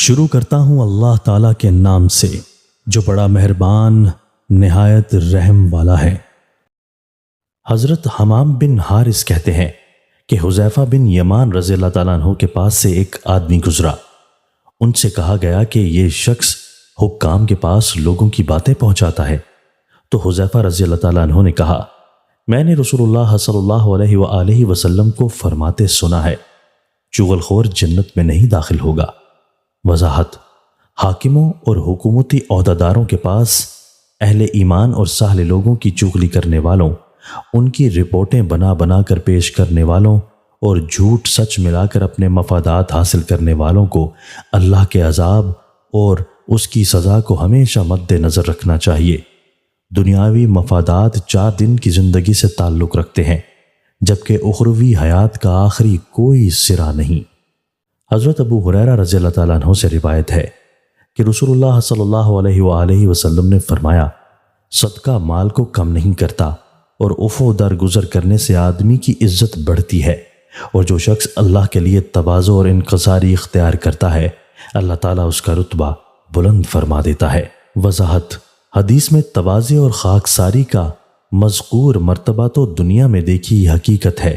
شروع کرتا ہوں اللہ تعالیٰ کے نام سے جو بڑا مہربان نہایت رحم والا ہے۔ حضرت حمام بن حارث کہتے ہیں کہ حذیفہ بن یمان رضی اللہ تعالیٰ عنہ کے پاس سے ایک آدمی گزرا۔ ان سے کہا گیا کہ یہ شخص حکام کے پاس لوگوں کی باتیں پہنچاتا ہے، تو حذیفہ رضی اللہ تعالیٰ عنہ نے کہا، میں نے رسول اللہ صلی اللہ علیہ وآلہ وسلم کو فرماتے سنا ہے، چغل خور جنت میں نہیں داخل ہوگا۔ وضاحت: حاکموں اور حکومتی عہدیداروں کے پاس اہل ایمان اور صالح لوگوں کی چغلی کرنے والوں، ان کی رپورٹیں بنا بنا کر پیش کرنے والوں اور جھوٹ سچ ملا کر اپنے مفادات حاصل کرنے والوں کو اللہ کے عذاب اور اس کی سزا کو ہمیشہ مد نظر رکھنا چاہیے۔ دنیاوی مفادات 4 دن کی زندگی سے تعلق رکھتے ہیں، جبکہ اخروی حیات کا آخری کوئی سرا نہیں۔ حضرت ابو ہریرہ رضی اللہ تعالیٰ عنہ سے روایت ہے کہ رسول اللہ صلی اللہ علیہ وآلہ وسلم نے فرمایا، صدقہ مال کو کم نہیں کرتا اور عفو درگزر کرنے سے آدمی کی عزت بڑھتی ہے، اور جو شخص اللہ کے لیے تواضع اور انکساری اختیار کرتا ہے اللہ تعالیٰ اس کا رتبہ بلند فرما دیتا ہے۔ وضاحت: حدیث میں تواضع اور خاکساری کا مذکور مرتبہ تو دنیا میں دیکھی حقیقت ہے،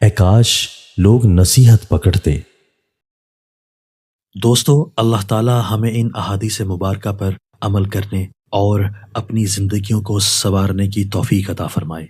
اے کاش لوگ نصیحت پکڑتے۔ دوستو، اللہ تعالیٰ ہمیں ان احادیث مبارکہ پر عمل کرنے اور اپنی زندگیوں کو سنوارنے کی توفیق عطا فرمائے۔